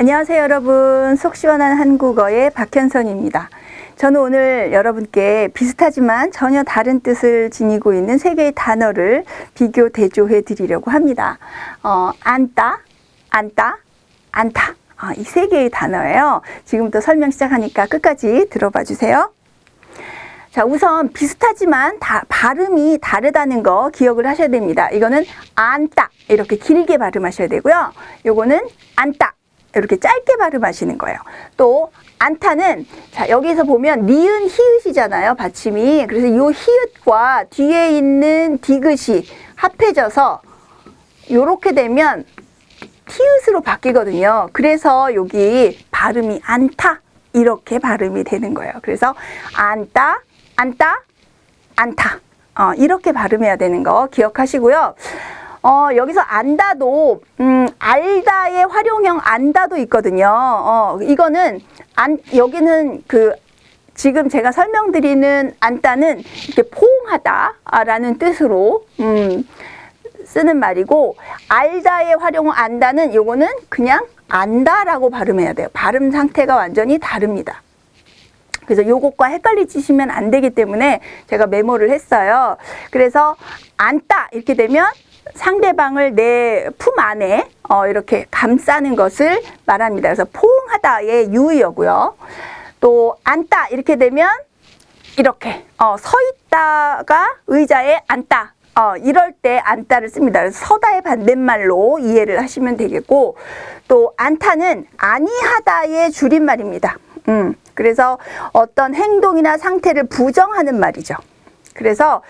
안녕하세요 여러분, 속 시원한 한국어의 박현선입니다. 저는 오늘 여러분께 비슷하지만 전혀 다른 뜻을 지니고 있는 세 개의 단어를 비교 대조해 드리려고 합니다. 앉다, 앉다, 앉다, 이 세 개의 단어예요. 지금부터 설명 시작하니까 끝까지 들어봐 주세요. 자, 우선 비슷하지만 발음이 다르다는 거 기억을 하셔야 됩니다. 이거는 앉다 이렇게 길게 발음하셔야 되고요. 요거는 앉다 이렇게 짧게 발음하시는 거예요. 또 앉다는, 자, 여기서 보면 니은 히읗이잖아요, 받침이. 그래서 이 히읗과 뒤에 있는 디귿이 합해져서 요렇게 되면 티읕으로 바뀌거든요. 그래서 여기 발음이 앉다 이렇게 발음이 되는 거예요. 그래서 앉다, 앉다, 앉다, 이렇게 발음해야 되는 거 기억하시고요. 여기서 안다도 알다의 활용형 안다도 있거든요. 이거는 여기는 지금 제가 설명드리는 안다는 이렇게 포옹하다라는 뜻으로 쓰는 말이고, 알다의 활용형 안다는 요거는 그냥 안다라고 발음해야 돼요. 발음 상태가 완전히 다릅니다. 그래서 요것과 헷갈리시면 안 되기 때문에 제가 메모를 했어요. 그래서 앉다 이렇게 되면 상대방을 내 품 안에 이렇게 감싸는 것을 말합니다. 그래서 포옹하다의 유의어고요. 또 앉다 이렇게 되면 이렇게 서 있다가 의자에 앉다, 이럴 때 앉다를 씁니다. 그래서 서다의 반대말로 이해를 하시면 되겠고, 또 앉다는 아니하다의 줄임말입니다. 그래서 어떤 행동이나 상태를 부정하는 말이죠. 그래서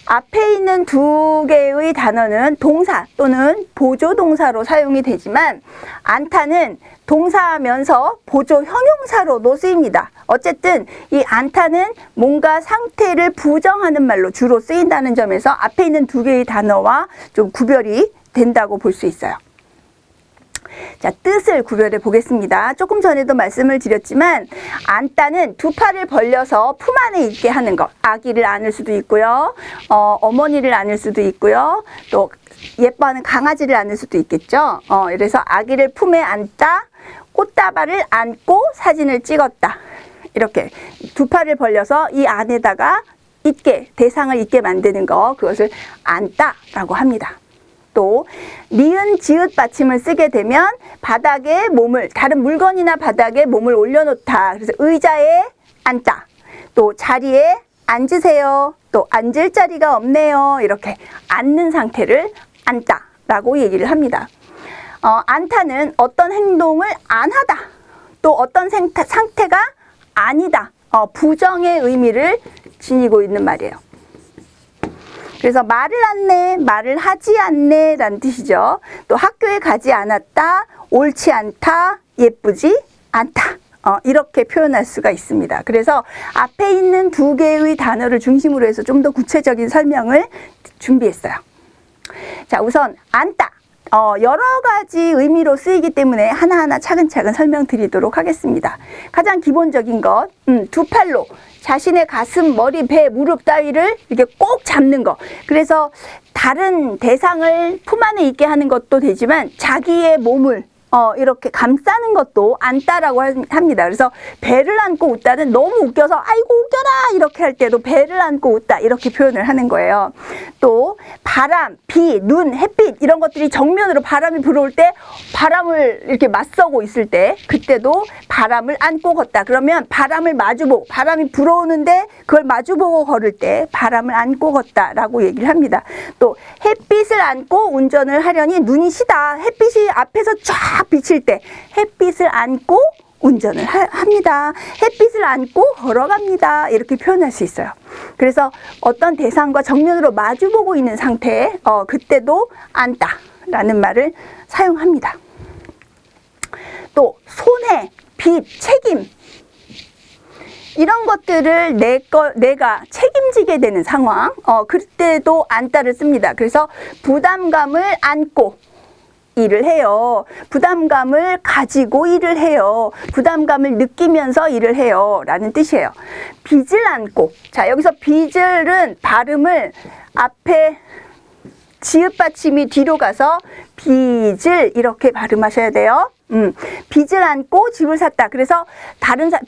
앞에 있는 두 개의 단어는 동사 또는 보조동사로 사용이 되지만, 앉다는 동사면서 보조 형용사로도 쓰입니다. 어쨌든 이 앉다는 뭔가 상태를 부정하는 말로 주로 쓰인다는 점에서 앞에 있는 두 개의 단어와 좀 구별이 된다고 볼 수 있어요. 자, 뜻을 구별해 보겠습니다. 조금 전에도 말씀을 드렸지만, 앉다는 두 팔을 벌려서 품 안에 있게 하는 것. 아기를 안을 수도 있고요. 어머니를 안을 수도 있고요. 또 예뻐하는 강아지를 안을 수도 있겠죠. 그래서 아기를 품에 안다, 꽃다발을 안고 사진을 찍었다. 이렇게 두 팔을 벌려서 이 안에다가 있게, 대상을 있게 만드는 거, 그것을 앉다라고 합니다. 또 니은 지읒 받침을 쓰게 되면 바닥에 몸을, 다른 물건이나 바닥에 몸을 올려놓다. 그래서 의자에 앉다, 또 자리에 앉으세요, 또 앉을 자리가 없네요, 이렇게 앉는 상태를 앉다라고 얘기를 합니다. 앉다는 어떤 행동을 안 하다, 또 어떤 상태가 아니다, 부정의 의미를 지니고 있는 말이에요. 그래서 말을 않네, 말을 하지 않네 라는 뜻이죠. 또 학교에 가지 않았다, 옳지 않다, 예쁘지 않다, 이렇게 표현할 수가 있습니다. 그래서 앞에 있는 두 개의 단어를 중심으로 해서 좀 더 구체적인 설명을 준비했어요. 자, 우선 앉다, 여러 가지 의미로 쓰이기 때문에 하나하나 차근차근 설명드리도록 하겠습니다. 가장 기본적인 것, 두 팔로 자신의 가슴, 머리, 배, 무릎 따위를 이렇게 꼭 잡는 거. 그래서 다른 대상을 품 안에 있게 하는 것도 되지만 자기의 몸을 이렇게 감싸는 것도 앉다라고 합니다. 그래서 배를 안고 웃다는 너무 웃겨서 아이고 웃겨라 이렇게 할 때도 배를 안고 웃다 이렇게 표현을 하는 거예요. 또 바람, 비, 눈, 햇빛 이런 것들이 정면으로 바람이 불어올 때, 바람을 이렇게 맞서고 있을 때 그때도 바람을 안고 걷다. 그러면 바람을 마주보고, 바람이 불어오는데 그걸 마주보고 걸을 때 바람을 안고 걷다라고 얘기를 합니다. 또 햇빛을 안고 운전을 하려니 눈이 시다. 햇빛이 앞에서 쫙 비칠 때 햇빛을 안고 운전을 합니다. 햇빛을 안고 걸어갑니다. 이렇게 표현할 수 있어요. 그래서 어떤 대상과 정면으로 마주보고 있는 상태에 그때도 앉다라는 말을 사용합니다. 또 손해, 빚, 책임 이런 것들을 내가 책임지게 되는 상황, 그때도 앉다를 씁니다. 그래서 부담감을 안고 일을 해요. 부담감을 가지고 일을 해요. 부담감을 느끼면서 일을 해요 라는 뜻이에요. 빚을 안고, 자, 여기서 빚을은 발음을 앞에 지읒 받침이 뒤로 가서 빚을 이렇게 발음하셔야 돼요. 빚을 안고 집을 샀다. 그래서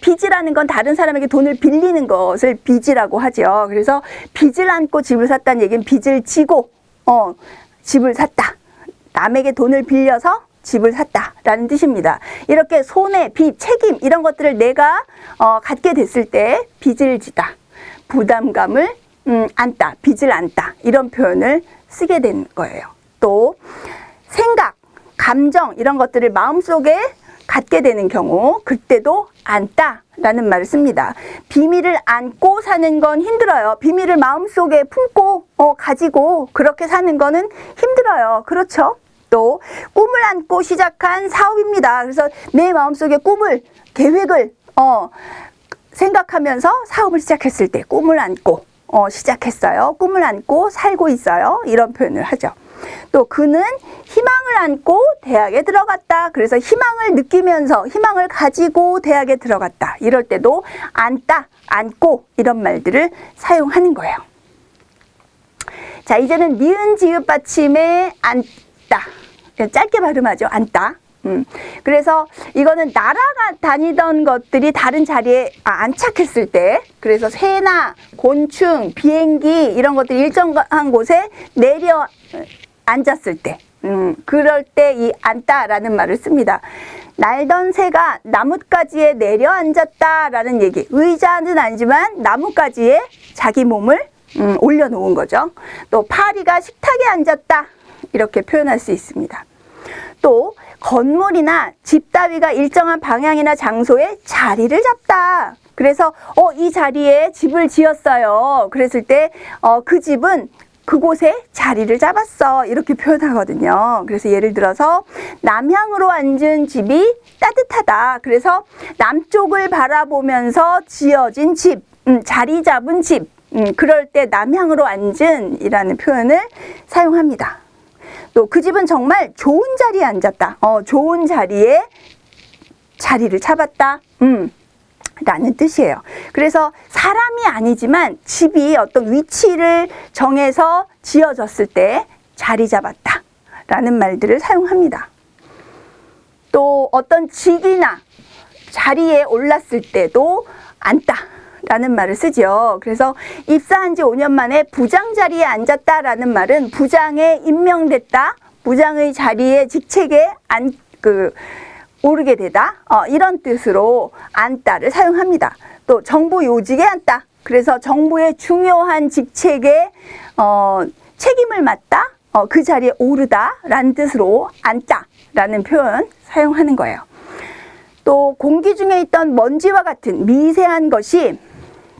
빚이라는 건 다른 사람에게 돈을 빌리는 것을 빚이라고 하죠. 그래서 빚을 안고 집을 샀다는 얘기는 빚을 지고 집을 샀다. 남에게 돈을 빌려서 집을 샀다라는 뜻입니다. 이렇게 손해, 빚, 책임 이런 것들을 내가 갖게 됐을 때 빚을 지다. 부담감을 안다, 빚을 안다 이런 표현을 쓰게 된 거예요. 또 생각, 감정 이런 것들을 마음속에 갖게 되는 경우 그때도 안다라는 말을 씁니다. 비밀을 안고 사는 건 힘들어요. 비밀을 마음속에 품고 가지고 그렇게 사는 거는 힘들어요. 그렇죠? 또 꿈을 안고 시작한 사업입니다. 그래서 내 마음속에 꿈을, 계획을 생각하면서 사업을 시작했을 때 꿈을 안고 시작했어요. 꿈을 안고 살고 있어요. 이런 표현을 하죠. 또 그는 희망을 안고 대학에 들어갔다. 그래서 희망을 느끼면서 희망을 가지고 대학에 들어갔다. 이럴 때도 안다, 안고 이런 말들을 사용하는 거예요. 자, 이제는 니은 지읒 받침에 안다. 짧게 발음하죠. 안다. 그래서 이거는 날아가 다니던 것들이 다른 자리에 안착했을 때, 그래서 새나 곤충, 비행기 이런 것들이 일정한 곳에 내려 앉았을 때, 그럴 때 이 앉다라는 말을 씁니다. 날던 새가 나뭇가지에 내려 앉았다라는 얘기. 의자는 아니지만 나뭇가지에 자기 몸을 올려놓은 거죠. 또 파리가 식탁에 앉았다 이렇게 표현할 수 있습니다. 또 건물이나 집 따위가 일정한 방향이나 장소에 자리를 잡다. 그래서 이 자리에 집을 지었어요. 그랬을 때 그 집은 그곳에 자리를 잡았어 이렇게 표현하거든요. 그래서 예를 들어서 남향으로 앉은 집이 따뜻하다. 그래서 남쪽을 바라보면서 지어진 집, 자리 잡은 집, 그럴 때 남향으로 앉은 이라는 표현을 사용합니다. 또 그 집은 정말 좋은 자리에 앉았다. 좋은 자리에 자리를 잡았다. 라는 뜻이에요. 그래서 사람이 아니지만 집이 어떤 위치를 정해서 지어졌을 때 자리 잡았다 라는 말들을 사용합니다. 또 어떤 직이나 자리에 올랐을 때도 앉다 라는 말을 쓰죠. 그래서 입사한 지 5년 만에 부장 자리에 앉았다라는 말은 부장에 임명됐다, 부장의 자리에 직책에 오르게 되다, 이런 뜻으로 앉다를 사용합니다. 또 정부 요직에 앉다. 그래서 정부의 중요한 직책에 책임을 맡다, 그 자리에 오르다라는 뜻으로 앉다라는 표현 사용하는 거예요. 또 공기 중에 있던 먼지와 같은 미세한 것이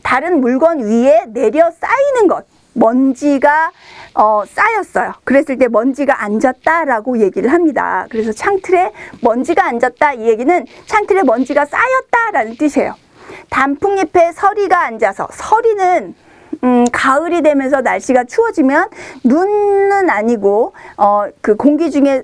다른 물건 위에 내려 쌓이는 것, 먼지가 쌓였어요. 그랬을 때 먼지가 앉았다라고 얘기를 합니다. 그래서 창틀에 먼지가 앉았다 이 얘기는 창틀에 먼지가 쌓였다라는 뜻이에요. 단풍잎에 서리가 앉아서, 서리는 가을이 되면서 날씨가 추워지면 눈은 아니고 그 공기 중에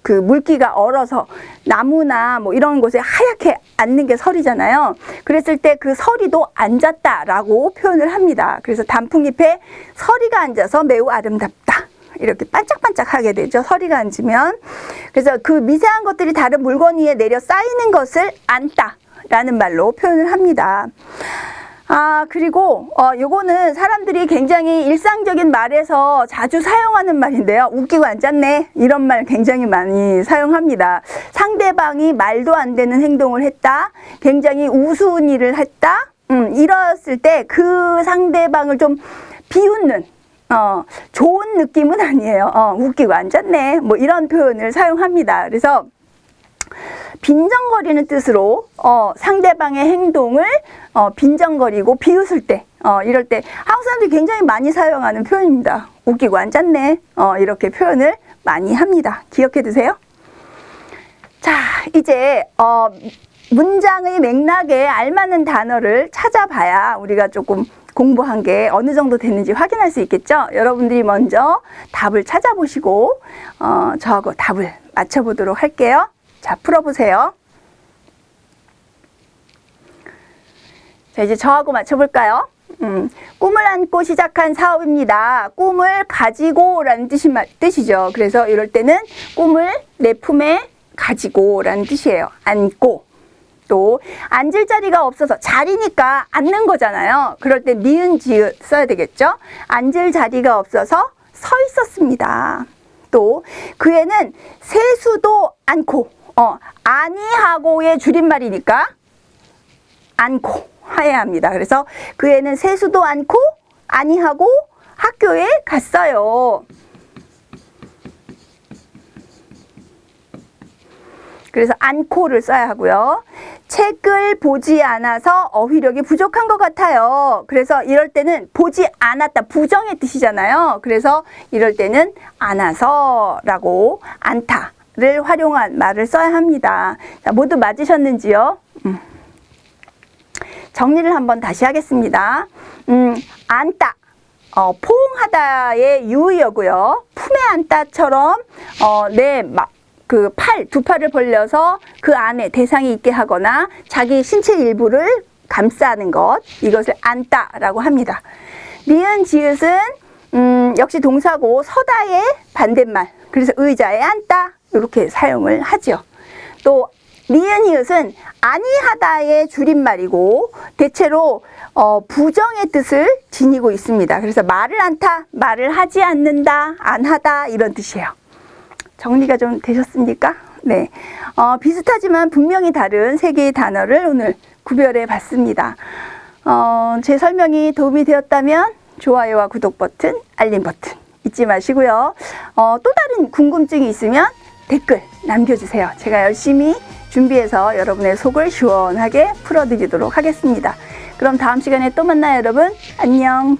그 물기가 얼어서 나무나 뭐 이런 곳에 하얗게 앉는 게 서리잖아요. 그랬을 때 그 서리도 앉았다라고 표현을 합니다. 그래서 단풍잎에 서리가 앉아서 매우 아름답다. 이렇게 반짝반짝하게 되죠. 서리가 앉으면. 그래서 그 미세한 것들이 다른 물건 위에 내려 쌓이는 것을 앉다라는 말로 표현을 합니다. 그리고 요거는 사람들이 굉장히 일상적인 말에서 자주 사용하는 말인데요. 웃기고 앉았네 이런 말 굉장히 많이 사용합니다. 상대방이 말도 안 되는 행동을 했다, 굉장히 우스운 일을 했다, 이랬을 때 그 상대방을 좀 비웃는 좋은 느낌은 아니에요. 웃기고 앉았네 뭐 이런 표현을 사용합니다. 그래서 빈정거리는 뜻으로 상대방의 행동을 빈정거리고 비웃을 때, 이럴 때 한국 사람들이 굉장히 많이 사용하는 표현입니다. 웃기고 앉았네 이렇게 표현을 많이 합니다. 기억해 두세요. 자, 이제 문장의 맥락에 알맞는 단어를 찾아봐야 우리가 조금 공부한 게 어느 정도 됐는지 확인할 수 있겠죠. 여러분들이 먼저 답을 찾아보시고 저하고 답을 맞춰보도록 할게요. 자, 풀어보세요. 자, 이제 저하고 맞춰볼까요? 꿈을 안고 시작한 사업입니다. 꿈을 가지고라는 뜻이죠. 그래서 이럴 때는 꿈을 내 품에 가지고라는 뜻이에요. 안고. 또 앉을 자리가 없어서 자리니까 앉는 거잖아요. 그럴 때 니은 지읒 써야 되겠죠. 앉을 자리가 없어서 서 있었습니다. 또 그 애는 세수도 않고 아니하고의 줄임말이니까 않고 해야 합니다. 그래서 그 애는 세수도 않고 아니하고 학교에 갔어요. 그래서 않고를 써야 하고요. 책을 보지 않아서 어휘력이 부족한 것 같아요. 그래서 이럴 때는 보지 않았다, 부정의 뜻이잖아요. 그래서 이럴 때는 않아서라고 않다를 활용한 말을 써야 합니다. 자, 모두 맞으셨는지요? 정리를 한번 다시 하겠습니다. 안다, 포옹하다의 유의어고요. 품에 안다처럼 두 팔을 벌려서 그 안에 대상이 있게 하거나 자기 신체 일부를 감싸는 것, 이것을 안다라고 합니다. 니은 지읒은 역시 동사고 서다의 반대말, 그래서 의자에 앉다 이렇게 사용을 하죠. 또 니은 히읗은 아니하다의 줄임말이고 대체로 부정의 뜻을 지니고 있습니다. 그래서 말을 않다, 말을 하지 않는다, 안 하다 이런 뜻이에요. 정리가 좀 되셨습니까? 네. 비슷하지만 분명히 다른 세 개의 단어를 오늘 구별해 봤습니다. 제 설명이 도움이 되었다면 좋아요와 구독 버튼, 알림 버튼 잊지 마시고요. 또 다른 궁금증이 있으면 댓글 남겨주세요. 제가 열심히 준비해서 여러분의 속을 시원하게 풀어드리도록 하겠습니다. 그럼 다음 시간에 또 만나요, 여러분. 안녕.